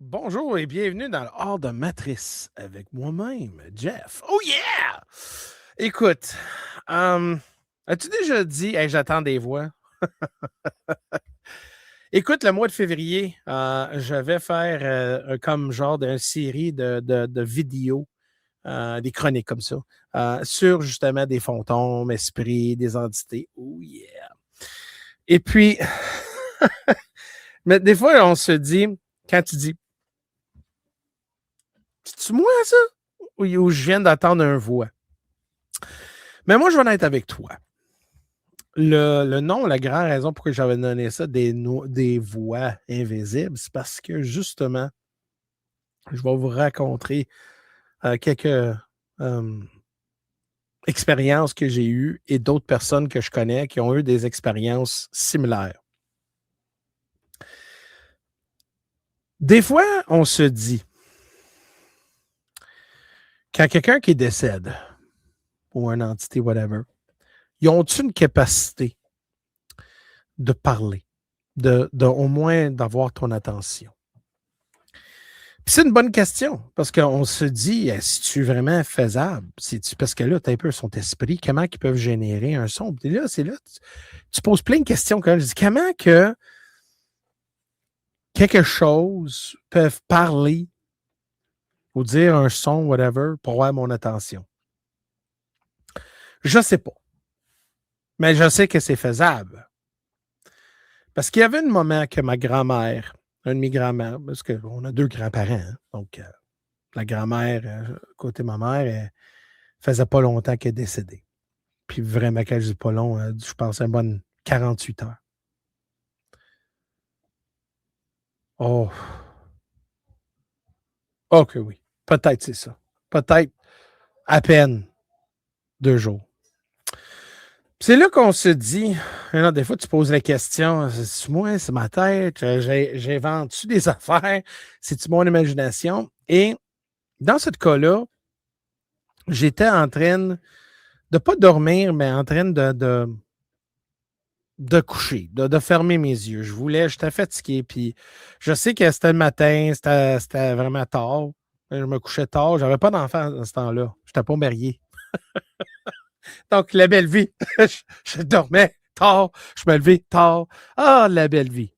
Bonjour et bienvenue dans le Hors de Matrice avec moi-même, Jeff. Oh yeah! Écoute, as-tu déjà dit, hey, j'attends des voix? Écoute, le mois de février, je vais faire comme genre d'une série de vidéos, des chroniques comme ça, sur justement des fantômes, esprits, des entités. Oh yeah! Et puis, mais des fois, on se dit, quand tu dis, c'est-tu moi ça? Ou je viens d'entendre un voix. Mais moi, je vais en être avec toi. Le nom, la grande raison pourquoi j'avais donné ça des voix invisibles, c'est parce que justement, je vais vous raconter quelques expériences que j'ai eues et d'autres personnes que je connais qui ont eu des expériences similaires. Des fois, on se dit, quand quelqu'un qui décède, ou une entité, whatever, ils ont-ils une capacité de parler, au moins d'avoir ton attention? Puis c'est une bonne question, parce qu'on se dit, si tu vraiment faisable? Parce que là, tu as un peu son esprit, comment ils peuvent générer un son? Puis là, c'est là, tu poses plein de questions quand même. Je dis, comment que quelque chose peut parler ou dire un son, whatever, pour avoir mon attention? Je sais pas. Mais je sais que c'est faisable. Parce qu'il y avait un moment que ma grand-mère, un de mes grands-mères, parce qu'on a deux grands-parents, hein, donc la grand-mère, côté ma mère, elle faisait pas longtemps qu'elle est décédée. Puis vraiment, quand je dis pas long, je pense une bonne 48 heures. Oh, OK, oui. Peut-être c'est ça. Peut-être à peine 2 jours. C'est là qu'on se dit, non, des fois, tu poses la question, c'est moi, c'est ma tête, j'invente-tu des affaires, c'est-tu mon imagination? Et dans ce cas-là, j'étais en train de pas dormir, mais en train de coucher, de fermer mes yeux. J'étais fatigué, puis je sais que c'était le matin, c'était vraiment tard. Je me couchais tard, j'avais pas d'enfant à ce temps-là. J'étais pas marié. Donc, la belle vie. je dormais tard, je me levais tard. Ah, la belle vie.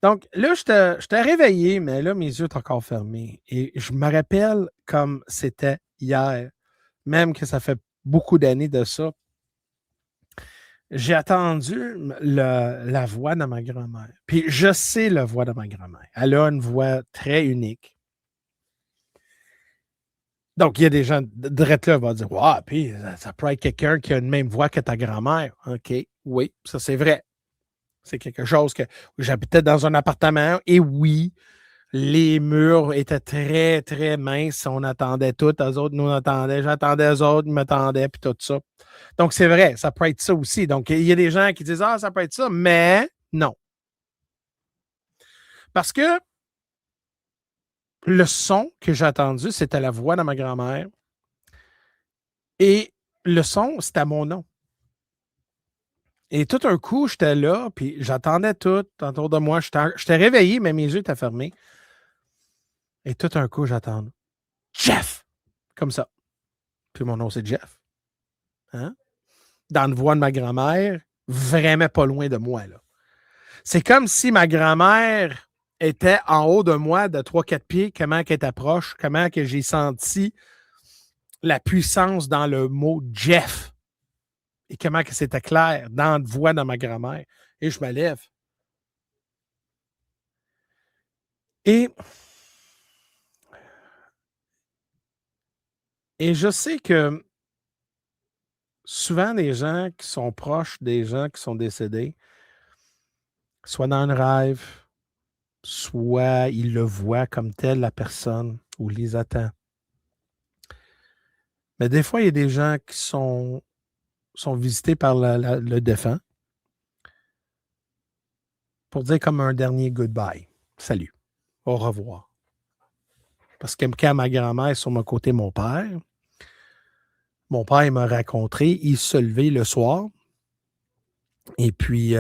Donc, là, j'étais réveillé, mais là, mes yeux étaient encore fermés. Et je me rappelle comme c'était hier, même que ça fait beaucoup d'années de ça. J'ai attendu la voix de ma grand-mère. Puis je sais la voix de ma grand-mère. Elle a une voix très unique. Donc, il y a des gens, drette là, vont dire, ouais, puis ça peut être quelqu'un qui a une même voix que ta grand-mère. OK, oui, ça c'est vrai. C'est quelque chose que j'habitais dans un appartement et oui, les murs étaient très, très minces. On attendait tout. Eux autres nous attendaient. J'attendais eux autres, ils m'attendaient, puis tout ça. Donc, c'est vrai, ça peut être ça aussi. Donc, il y a des gens qui disent, ah, ça peut être ça, mais non. Parce que le son que j'ai entendu, c'était la voix de ma grand-mère. Et le son, c'était mon nom. Et tout un coup, j'étais là, puis j'attendais tout autour de moi. J'étais réveillé, mais mes yeux étaient fermés. Et tout un coup, j'attends. Jeff! Comme ça. Puis mon nom, c'est Jeff. Hein? Dans la voix de ma grand-mère, vraiment pas loin de moi. Là. C'est comme si ma grand-mère était en haut de moi de 3-4 pieds, comment qu'elle était proche, comment que j'ai senti la puissance dans le mot Jeff et comment que c'était clair dans la voix de ma grand-mère. Et je me lève. Et, et je sais que souvent, les gens qui sont proches des gens qui sont décédés, soit dans un rêve, soit ils le voient comme telle la personne ou les attend. Mais des fois, il y a des gens qui sont visités par le défunt pour dire comme un dernier goodbye. Salut. Au revoir. Parce que quand ma grand-mère, sur mon côté, mon père, il m'a raconté, il se levait le soir. Et puis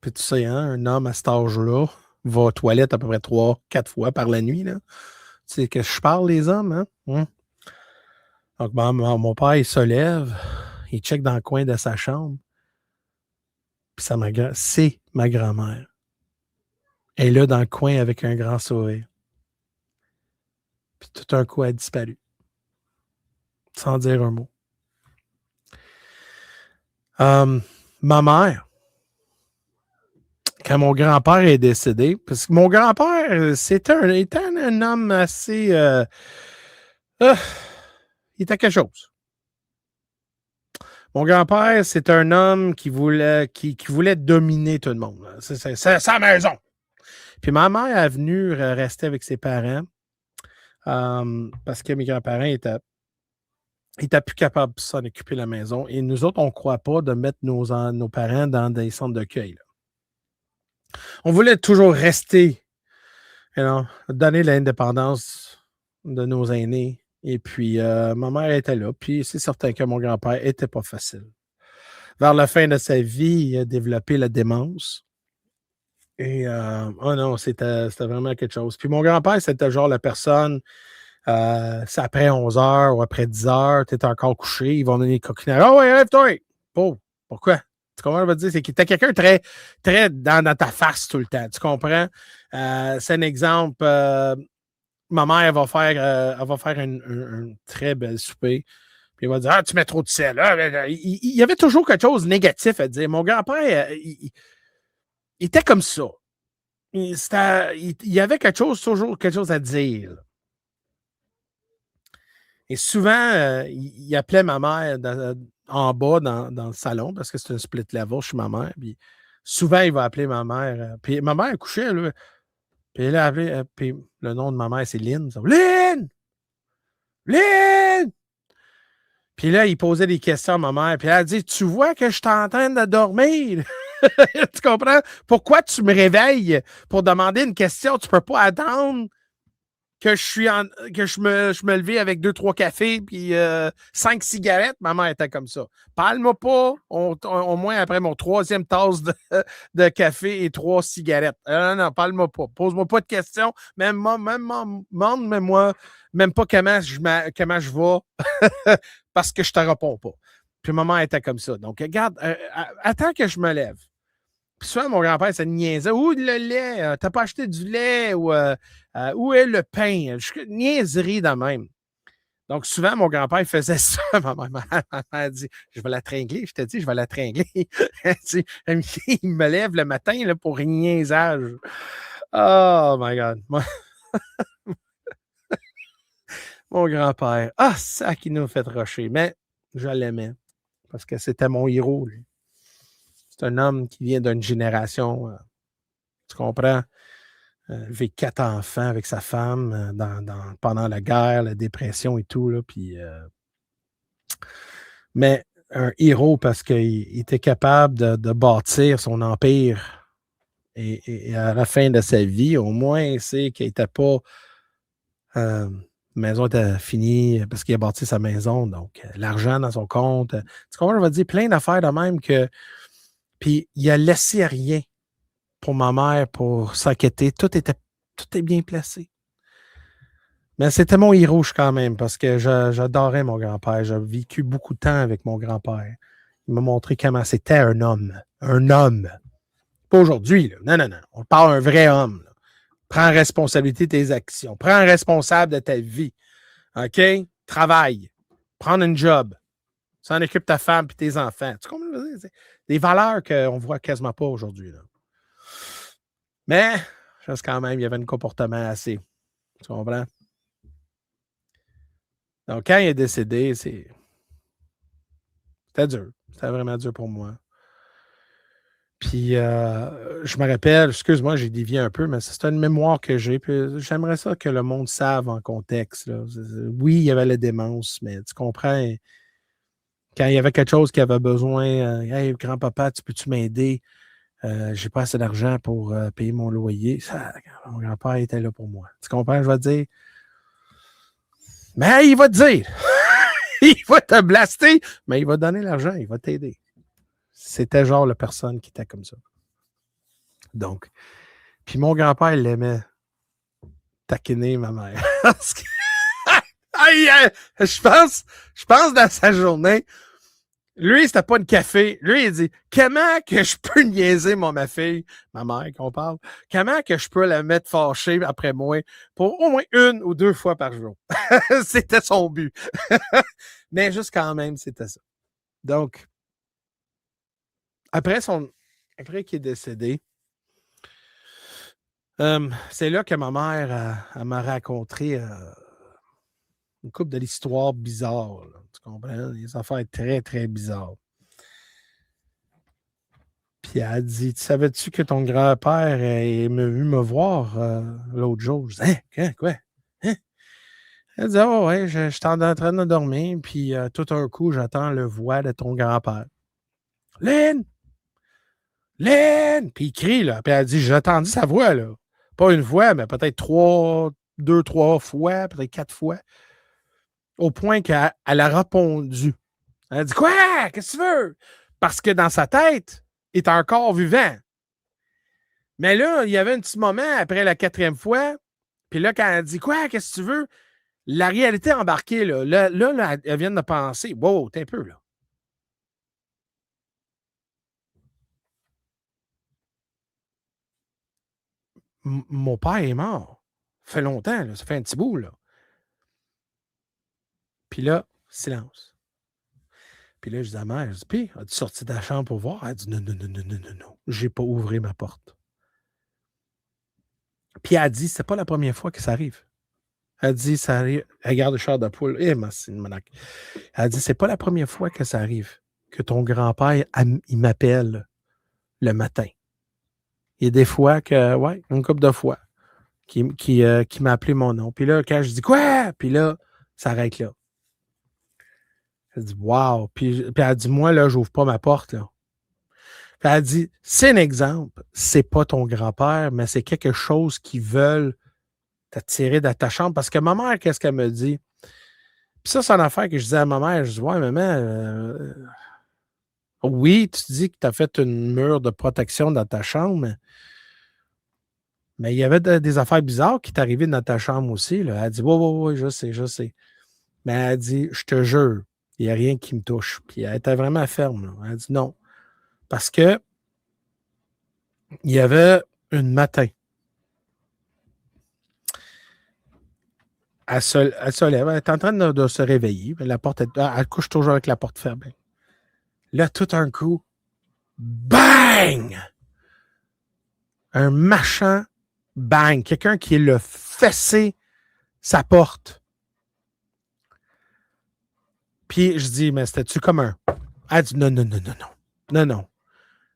tu sais, hein, un homme à cet âge-là, va aux toilettes à peu près 3-4 fois par la nuit. Là. Tu sais que je parle, les hommes, hein? Donc, mon père, il se lève, il check dans le coin de sa chambre, puis c'est ma grand-mère. Elle est là dans le coin avec un grand sourire. Puis tout un coup, elle a disparu. Sans dire un mot. Ma mère, quand mon grand-père est décédé, parce que mon grand-père, était un homme assez... il était quelque chose. Mon grand-père, c'est un homme qui voulait dominer tout le monde. C'est sa maison. Puis ma mère est venue rester avec ses parents parce que mes grands-parents étaient plus capables de s'en occuper de la maison. Et nous autres, on ne croit pas de mettre nos parents dans des centres d'accueil. On voulait toujours rester, donner l'indépendance de nos aînés. Et puis, ma mère était là. Puis, c'est certain que mon grand-père n'était pas facile. Vers la fin de sa vie, il a développé la démence. Et, oh non, c'était vraiment quelque chose. Puis, mon grand-père, c'était genre la personne, c'est après 11 heures ou après 10 heures, tu es encore couché, ils vont donner des coquinages. Ah ouais, lève-toi! Oh, pourquoi? Tu comprends ce que je veux dire? C'est qu'il était quelqu'un très, très dans ta face tout le temps. Tu comprends? C'est un exemple. Ma mère, elle va faire un très bel souper. Puis elle va dire, ah, tu mets trop de sel. Il y avait toujours quelque chose de négatif à dire. Mon grand-père, il était comme ça. Il y avait toujours quelque chose à dire. Et souvent, il appelait ma mère en bas dans le salon parce que c'est un split level chez ma mère. Puis souvent, il va appeler ma mère. Puis ma mère couchait, là. Puis elle a appelé. Puis le nom de ma mère, c'est Lynn. Lynn! Lynn! Puis là, il posait des questions à ma mère. Puis elle a dit, tu vois que je suis en train de dormir? Tu comprends? Pourquoi tu me réveilles pour demander une question? Tu peux pas attendre que je me levais avec 2-3 cafés puis 5 cigarettes. Ma mère était comme ça. Parle-moi pas au moins après mon 3e tasse de café et 3 cigarettes. Non, parle-moi pas. Pose-moi pas de questions. Demande-moi même pas comment je vais parce que je te réponds pas. Puis maman était comme ça. Donc, regarde, attends que je me lève. Puis souvent, mon grand-père, ça niaisait. Où le lait? T'as pas acheté du lait? Ou où est le pain? Niaiserie de même. Donc, souvent, mon grand-père il faisait ça. Ma mère a dit, je vais la tringler. Je te dis, je vais la tringler. Il me lève le matin là, pour niaisage. Oh my God. Mon grand-père. Ah, ça qui nous fait rocher. Mais je l'aimais parce que c'était mon héros, lui. C'est un homme qui vient d'une génération, tu comprends, avec 4 enfants avec sa femme pendant la guerre, la dépression et tout. Là, puis, mais un héros parce qu'il était capable de bâtir son empire. Et à la fin de sa vie, au moins, c'est qu'il n'était pas... la maison était finie parce qu'il a bâti sa maison. Donc, l'argent dans son compte. Tu comprends, je vais dire plein d'affaires de même que... Puis, il a laissé rien pour ma mère pour s'inquiéter. Tout est bien placé. Mais c'était mon héros quand même parce que j'adorais mon grand-père. J'ai vécu beaucoup de temps avec mon grand-père. Il m'a montré comment c'était un homme. Un homme. Pas aujourd'hui. Là. Non. On parle d'un vrai homme. Là. Prends responsabilité de tes actions. Prends responsable de ta vie. OK? Travaille. Prends un job. S'en occupe ta femme et tes enfants. Tu comprends? C'est des valeurs qu'on ne voit quasiment pas aujourd'hui. Là. Mais, je pense quand même, il y avait un comportement assez. Tu comprends? Donc, quand il est décédé, c'était dur. C'était vraiment dur pour moi. Puis, je me rappelle, excuse-moi, j'ai dévié un peu, mais c'est une mémoire que j'ai. Puis j'aimerais ça que le monde sache en contexte. Là. Oui, il y avait la démence, mais tu comprends, quand il y avait quelque chose qui avait besoin, hey, grand-papa, tu peux-tu m'aider? J'ai pas assez d'argent pour payer mon loyer. Ça, mon grand-père était là pour moi. Tu comprends, je vais te dire? Mais il va te dire. Il va te blaster, mais il va te donner l'argent, il va t'aider. C'était genre la personne qui était comme ça. Donc, Puis mon grand-père l'aimait taquiner ma mère. Parce que... Aïe, aïe, je pense dans sa journée, lui, c'était pas une café. Lui, il dit, comment que je peux niaiser ma fille, ma mère qu'on parle, comment que je peux la mettre fâchée après moi pour au moins 1 ou 2 fois par jour. C'était son but. Mais juste quand même, c'était ça. Donc, après qu'il est décédé, c'est là que ma mère elle m'a raconté une couple de l'histoire bizarre. Là, tu comprends? Des affaires très, très bizarres. Puis elle a dit, tu savais-tu que ton grand-père est venu me voir l'autre jour? Je dis, hein, quoi? Hein? Elle dit, oh ouais, je suis en train de dormir, puis tout un coup, j'entends le voix de ton grand-père. Lynn! Lynn! Puis il crie, là. Puis elle dit, j'ai entendu sa voix, là. Pas une fois, mais peut-être 2, 3 fois, peut-être 4 fois. Au point qu'elle a répondu. Elle a dit, quoi? Qu'est-ce que tu veux? Parce que dans sa tête, il est encore vivant. Mais là, il y avait un petit moment après la 4e fois. Puis là, quand elle dit, quoi? Qu'est-ce que tu veux? La réalité embarquée, là, elle vient de penser, wow, t'es un peu, là. Mon père est mort. Ça fait longtemps, là. Ça fait un petit bout, là. Puis là, silence. Puis là, je dis à ma mère, je dis, puis, as-tu sorti de la chambre pour voir? Elle dit, non, non, non, non, non, non, non. J'ai pas ouvert ma porte. Puis elle dit, c'est pas la première fois que ça arrive. Elle dit, ça arrive. Elle regarde le char de poule. C'est une manaque. Elle dit, c'est pas la première fois que ça arrive, que ton grand-père, il m'appelle le matin. Il y a des fois que, ouais, une couple de fois, qui m'a appelé mon nom. Puis là, quand je dis, quoi? Puis là, ça arrête là. Elle dit, wow. Puis elle dit, moi, là, j'ouvre pas ma porte, là. Puis elle dit, c'est un exemple. C'est pas ton grand-père, mais c'est quelque chose qu'ils veulent t'attirer de ta chambre. Parce que ma mère, qu'est-ce qu'elle me dit? Puis ça, c'est une affaire que je disais à ma mère. Je dis, ouais, maman, oui, tu dis que tu as fait une mur de protection dans ta chambre, mais il y avait des affaires bizarres qui t'arrivaient dans ta chambre aussi. Là. Elle dit, oui, je sais, je sais. Mais elle dit, je te jure, il n'y a rien qui me touche. Puis elle était vraiment ferme. Là. Elle dit non. Parce que il y avait un matin. Elle se lève, elle est en train de se réveiller. La porte elle couche toujours avec la porte fermée. Là, tout un coup, bang! Un machin bang! Quelqu'un qui l'a fessé sa porte. Puis je dis, mais c'était-tu comme un... Elle dit, non, non, non, non, non. Non, non.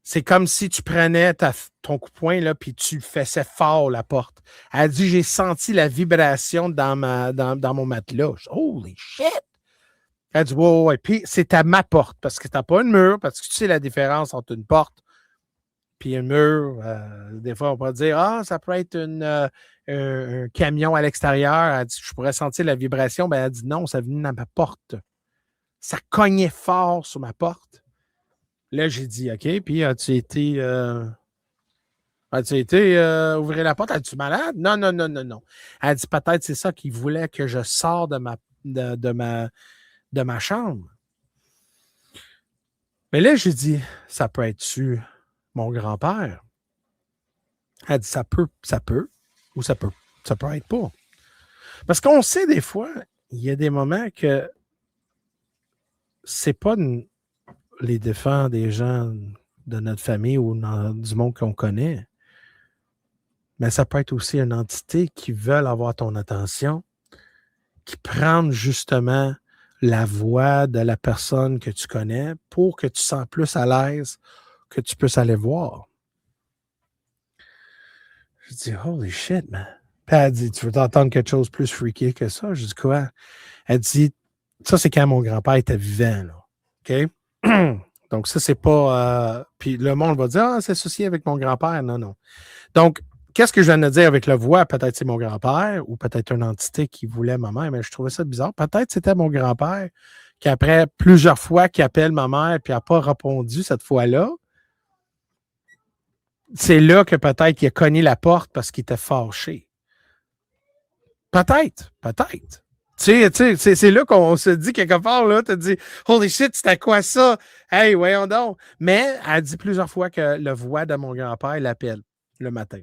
C'est comme si tu prenais ton coup de poing, là, puis tu fessais fort la porte. Elle dit, j'ai senti la vibration dans mon matelas. Je dis, holy shit! Elle dit, ouais. Puis c'est à ma porte, parce que t'as pas une mur, parce que tu sais la différence entre une porte puis un mur. Des fois, on pourrait dire, ça peut être un camion à l'extérieur. Elle dit, je pourrais sentir la vibration. Ben, elle dit, non, ça venait dans ma porte. Ça cognait fort sur ma porte. Là, j'ai dit, OK, puis as-tu été ouvrir la porte? Es-tu malade? Non, non, non, non, non. Elle dit, peut-être c'est ça qu'il voulait que je sors de ma chambre. Mais là, j'ai dit, ça peut être-tu mon grand-père? Elle dit, ça peut, ou ça peut être pas. Parce qu'on sait des fois, il y a des moments que c'est pas les défunts des gens de notre famille ou du monde qu'on connaît. Mais ça peut être aussi une entité qui veut avoir ton attention, qui prend justement la voix de la personne que tu connais pour que tu te sens plus à l'aise, que tu puisses aller voir. Je dis, holy shit, man. Puis elle dit, tu veux t'entendre quelque chose de plus freaky que ça? Je dis, quoi? Elle dit, ça, c'est quand mon grand-père était vivant, là. OK? Donc, ça, c'est pas... puis le monde va dire, c'est associé avec mon grand-père. Non, non. Donc, qu'est-ce que je viens de dire avec le voix? Peut-être c'est mon grand-père ou peut-être une entité qui voulait ma mère, mais je trouvais ça bizarre. Peut-être c'était mon grand-père qui, après plusieurs fois, qui appelle ma mère puis n'a pas répondu cette fois-là. c'est là que peut-être qu'il a cogné la porte parce qu'il était fâché. Peut-être, peut-être. C'est là qu'on se dit quelque part, là, tu te dis, holy shit, c'était quoi ça? Hey, voyons donc. Mais elle dit plusieurs fois que le voix de mon grand-père l'appelle le matin.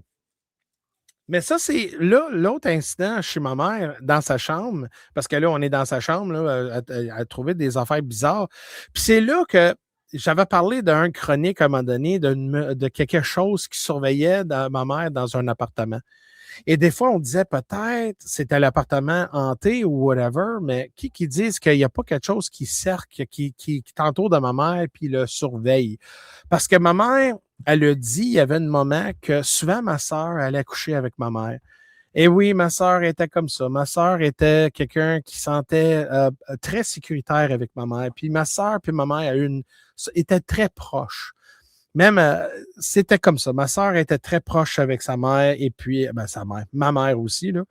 Mais ça, c'est là, l'autre incident chez ma mère, dans sa chambre, parce que là, on est dans sa chambre, là, elle trouvait des affaires bizarres. Puis c'est là que j'avais parlé d'un chronique à un moment donné, de quelque chose qui surveillait ma mère dans un appartement. Et des fois, on disait peut-être c'était l'appartement hanté ou whatever, mais qui disent qu'il n'y a pas quelque chose qui cercle, qui t'entoure de ma mère puis le surveille. Parce que ma mère, elle a dit, il y avait un moment que souvent ma soeur allait coucher avec ma mère. Et oui, ma sœur était comme ça. Ma sœur était quelqu'un qui sentait très sécuritaire avec ma mère. Puis ma sœur puis ma mère étaient très proches. Même, c'était comme ça. Ma sœur était très proche avec sa mère et puis, ben, sa mère, ma mère aussi, là.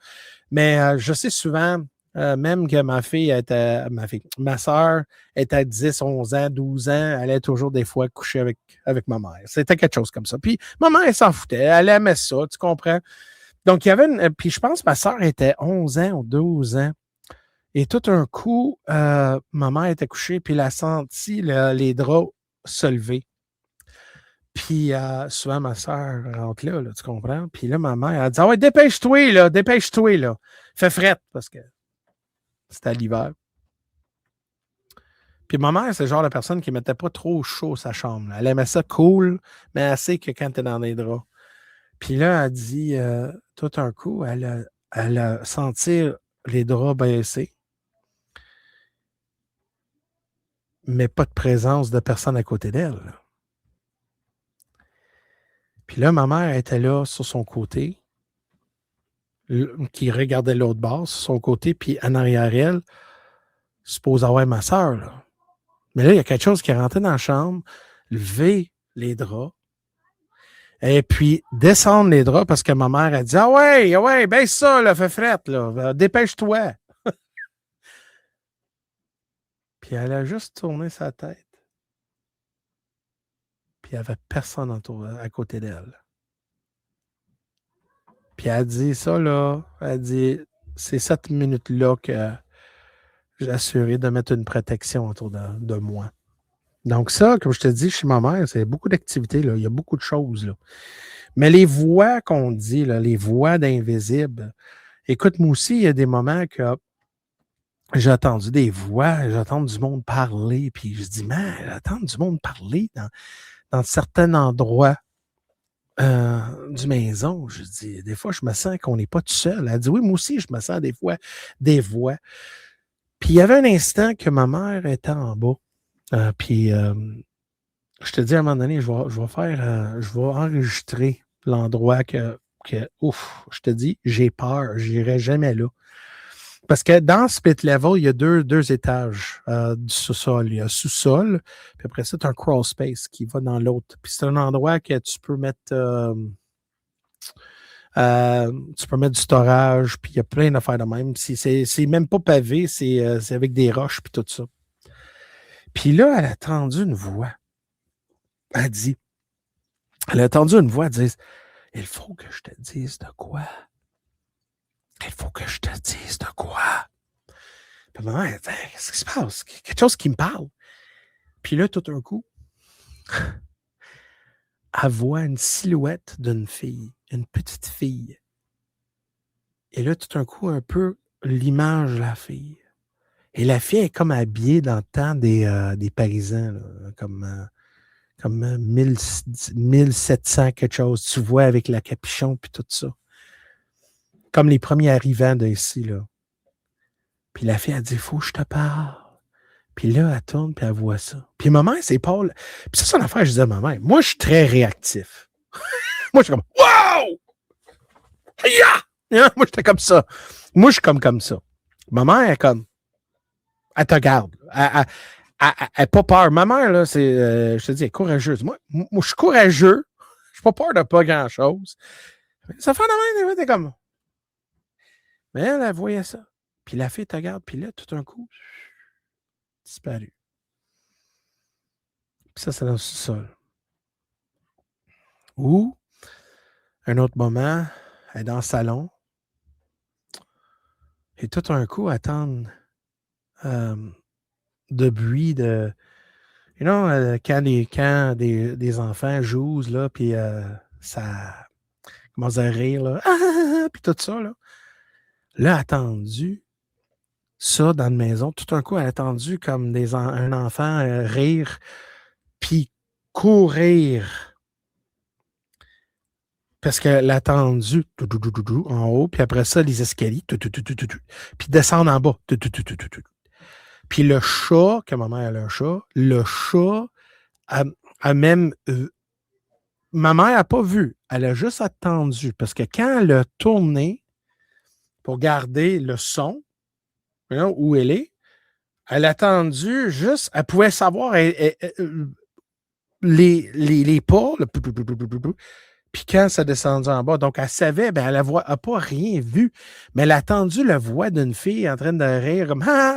Mais je sais souvent, même que ma sœur était à 10, 11 ans, 12 ans, elle allait toujours des fois coucher avec ma mère. C'était quelque chose comme ça. Puis ma mère, elle s'en foutait. Elle aimait ça, tu comprends? Donc, il y avait puis je pense que ma sœur était 11 ans ou 12 ans. Et tout un coup, ma mère était couchée, puis elle a senti les draps se lever. Puis souvent, ma soeur rentre là, tu comprends? Puis là, ma mère, elle dit: ah ouais, dépêche-toi, là. Fais frette, parce que c'était l'hiver. Puis ma mère, c'est le genre de personne qui ne mettait pas trop chaud sa chambre, là. Elle aimait ça cool, mais assez que quand t'es dans les draps. Puis là, elle dit, tout un coup, elle a senti les draps baisser, mais pas de présence de personne à côté d'elle. Puis là, ma mère était là sur son côté, qui regardait l'autre bord sur son côté, puis en arrière elle, suppose avoir ma soeur, là. Mais là, il y a quelque chose qui est rentré dans la chambre, lever les draps, et puis descendre les draps parce que ma mère a dit: ah ouais, baisse ça, là, fais frette, là, dépêche-toi. Puis elle a juste tourné sa tête, puis il n'y avait personne à côté d'elle. Puis elle a dit ça, là, elle dit: c'est cette minute-là que j'ai assuré de mettre une protection autour de moi. Donc ça, comme je te dis, chez ma mère, c'est beaucoup d'activités, là. Il y a beaucoup de choses, là. Mais les voix qu'on dit, là, les voix d'invisibles, écoute, moi aussi, il y a des moments que j'ai entendu des voix, j'entends du monde parler, puis je dis, man, j'entends du monde parler dans certains endroits du maison. Je dis, des fois, je me sens qu'on n'est pas tout seul. Elle dit, oui, moi aussi, je me sens des fois des voix. Puis il y avait un instant que ma mère était en bas. Puis je te dis à un moment donné, je vais enregistrer l'endroit ouf, je te dis, j'ai peur, j'irai jamais là. Parce que dans Split Level, il y a deux étages du sous-sol. Il y a sous-sol, puis après ça, tu as un crawl space qui va dans l'autre. Puis c'est un endroit que tu peux mettre du storage, puis il y a plein d'affaires de même. C'est même pas pavé, c'est avec des roches, puis tout ça. Puis là, elle a entendu une voix. Elle a entendu une voix dire: il faut que je te dise de quoi. Il faut que je te dise de quoi. Puis maman, elle dit: qu'est-ce qui se passe? Quelque chose qui me parle. Puis là, tout d'un coup, elle voit une silhouette d'une fille, une petite fille. Et là, tout d'un coup, un peu l'image de la fille. Et la fille est comme habillée dans le temps des paysans, là, comme 1700 quelque chose. Tu vois avec la capuchon puis tout ça. Comme les premiers arrivants d'ici, là. Puis la fille, elle dit: faut que je te parle. Puis là, elle tourne, puis elle voit ça. Puis maman, c'est Paul. Puis ça, c'est une affaire, je disais à maman, moi, je suis très réactif. Moi, je suis comme: wow! Yeah! Moi, j'étais comme ça. Moi, je suis comme ça. Maman, elle est comme, elle te garde. Elle n'a pas peur. Ma mère, là, je te dis, elle est courageuse. Moi, je suis courageux. Je n'ai pas peur de pas grand-chose. Ça fait de même, t'es comme. Mais elle voyait ça. Puis la fille te regarde, puis là, tout d'un coup, disparu. Puis ça, c'est dans le sous-sol. Ou Un autre moment, elle est dans le salon. Et tout un coup, attendre de bruit de. Quand des enfants jouent, là, puis ça commence à rire, là, puis tout ça, là. Là, attendu, ça, dans la maison, tout un coup, elle a attendu comme un enfant rire, puis courir. Parce qu'elle a attendu en haut, puis après ça, les escaliers, puis descendre en bas. Puis le chat, que ma mère a un chat, le chat a même. Ma mère n'a pas vu. Elle a juste attendu. Parce que quand elle a tourné pour garder le son, où elle a attendu juste. Elle pouvait savoir les pas, puis quand ça descendait en bas. Donc, elle savait, ben, elle n'a pas rien vu, mais elle a entendu la voix d'une fille en train de rire,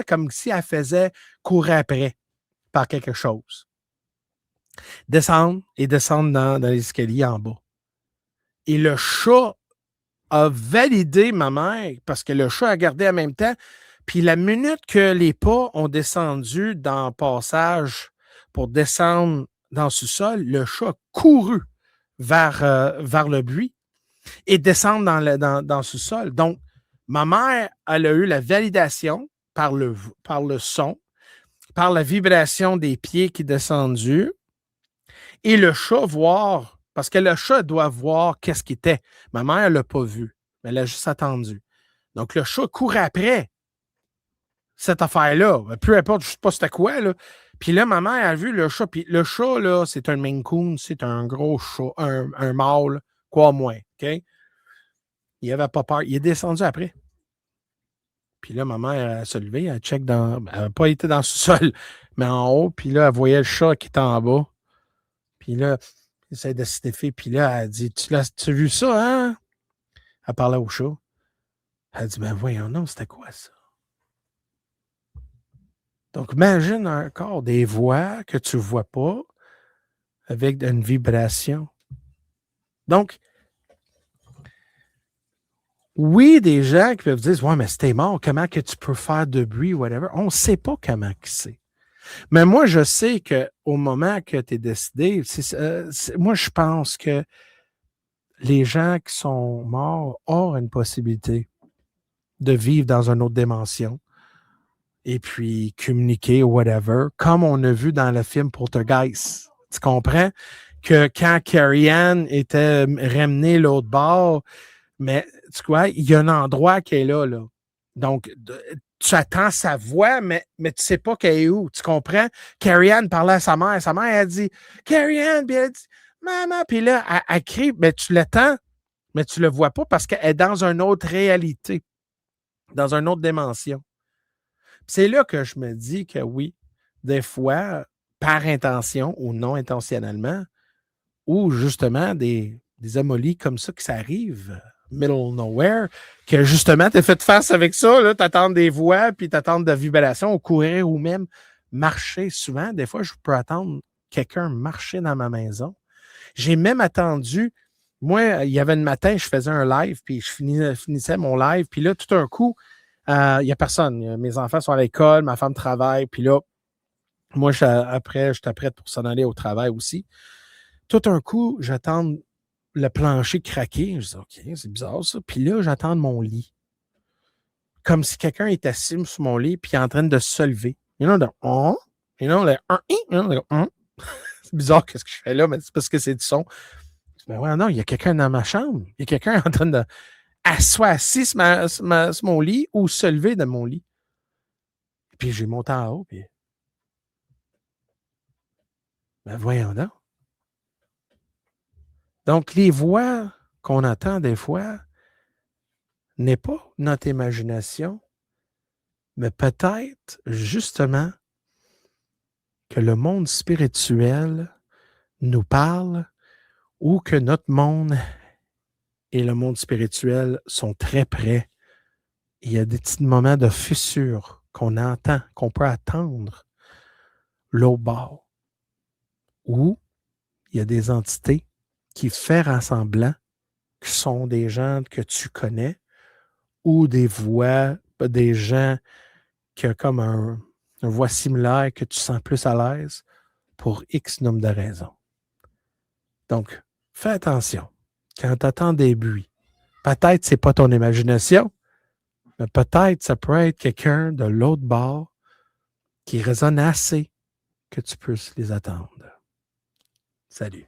comme si elle faisait courir après par quelque chose. Descendre et descendre dans l'escalier en bas. Et le chat a validé ma mère parce que le chat a gardé en même temps. Puis la minute que les pas ont descendu dans le passage pour descendre dans le sous-sol, le chat a couru vers le bruit et descendre dans le sous-sol. Donc, ma mère, elle a eu la validation par le son, par la vibration des pieds qui descendus et le chat voir, parce que le chat doit voir qu'est-ce qu'il était. Ma mère, elle l'a pas vu. Elle a juste attendu. Donc, le chat court après cette affaire-là. Peu importe, je ne sais pas c'était quoi, là. Puis là, ma mère a vu le chat. Puis le chat, là, c'est un Maine Coon, c'est un gros chat, un mâle, quoi moins. OK? Il n'avait pas peur. Il est descendu après. Puis là, ma mère, elle se levait, elle check dans. Elle n'a pas été dans le sous-sol, mais en haut. Puis là, elle voyait le chat qui était en bas. Puis là, elle essaie de se défier. Puis là, elle dit tu as vu ça, hein? Elle parlait au chat. Elle dit ben voyons, non, c'était quoi ça? Donc, imagine encore des voix que tu ne vois pas avec une vibration. Donc, oui, des gens qui peuvent dire ouais, mais c'était mort, comment que tu peux faire de bruit, whatever. On ne sait pas comment c'est. Mais moi, je sais qu'au moment que tu es décédé, moi, je pense que les gens qui sont morts ont une possibilité de vivre dans une autre dimension et puis communiquer ou whatever, comme on a vu dans le film Poltergeist. Tu comprends? Que quand Carrie-Anne était ramenée l'autre bord, mais tu vois, il y a un endroit qui est là. Donc, tu attends sa voix, mais tu ne sais pas qu'elle est où. Tu comprends? Carrie-Anne parlait à sa mère. Sa mère, elle dit Carrie-Anne, puis elle dit Maman, puis là, elle crie, mais tu l'attends, mais tu ne le vois pas parce qu'elle est dans une autre réalité, dans une autre dimension. C'est là que je me dis que oui, des fois, par intention ou non intentionnellement, ou justement des amolies comme ça que ça arrive, middle nowhere, que justement, tu es fait face avec ça, tu attends des voix, puis tu attends de la vibration, ou courir ou même marcher. Souvent, des fois, je peux attendre quelqu'un marcher dans ma maison. J'ai même attendu, moi, il y avait un matin, je faisais un live, puis je finissais mon live, puis là, tout d'un coup, il n'y a personne. Mes enfants sont à l'école, ma femme travaille, puis là, moi, j'étais prête pour s'en aller au travail aussi. Tout d'un coup, j'attends le plancher craquer. Je dis, OK, c'est bizarre ça. Puis là, j'attends mon lit. Comme si quelqu'un était assis sur mon lit puis en train de se lever. C'est bizarre qu'est-ce que je fais là, mais c'est parce que c'est du son. Mais ouais, non, il y a quelqu'un dans ma chambre. Il y a quelqu'un en train de soit assis sur mon lit ou se lever de mon lit. Puis j'ai monté en haut, puis ben voyons donc. Donc, les voix qu'on entend des fois n'est pas notre imagination, mais peut-être justement que le monde spirituel nous parle ou que notre monde et le monde spirituel sont très près. Il y a des petits moments de fissure qu'on entend, qu'on peut attendre l'autre bord, où il y a des entités qui font semblant qui sont des gens que tu connais ou des voix, des gens qui ont comme une voix similaire que tu sens plus à l'aise pour X nombre de raisons. Donc, fais attention. Quand tu entends des bruits, peut-être c'est pas ton imagination, mais peut-être ça peut être quelqu'un de l'autre bord qui résonne assez que tu puisses les attendre. Salut.